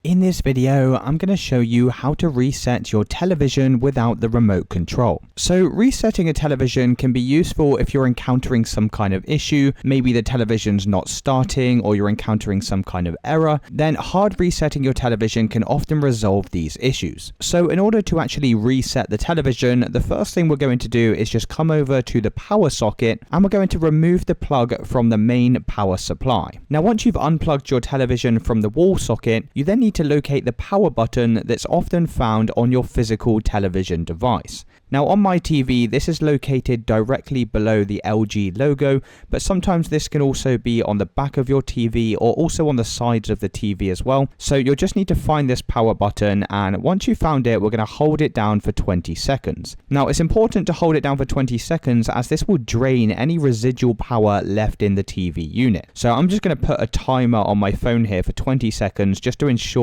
In this video, I'm going to show you how to reset your television without the remote control. So resetting a television can be useful if you're encountering some kind of issue, maybe the television's not starting or you're encountering some kind of error, then hard resetting your television can often resolve these issues. So in order to actually reset the television, the first thing we're going to do is just come over to the power socket and we're going to remove the plug from the main power supply. Now once you've unplugged your television from the wall socket, you then need to locate the power button that's often found on your physical television device. Now on my TV, this is located directly below the LG logo, but sometimes this can also be on the back of your TV or also on the sides of the TV as well. So you'll just need to find this power button, and once you found it, we're going to hold it down for 20 seconds. Now it's important to hold it down for 20 seconds as this will drain any residual power left in the TV unit. So I'm just going to put a timer on my phone here for 20 seconds just to ensure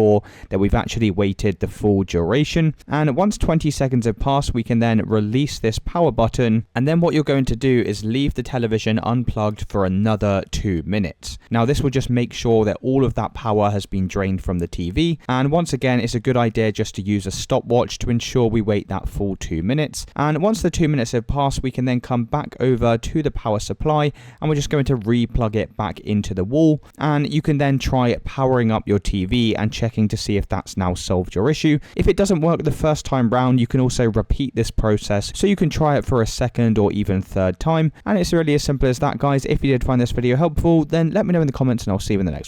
that we've actually waited the full duration. And once 20 seconds have passed, we can then release this power button, and then what you're going to do is leave the television unplugged for another 2 minutes. Now this will just make sure that all of that power has been drained from the TV, and once again it's a good idea just to use a stopwatch to ensure we wait that full 2 minutes. And once the 2 minutes have passed, we can then come back over to the power supply and we're just going to re-plug it back into the wall, and you can then try powering up your TV and checking to see if that's now solved your issue. If it doesn't work the first time round, you can also repeat this process, so you can try it for a second or even third time. And it's really as simple as that, guys. If you did find this video helpful, then let me know in the comments and I'll see you in the next one.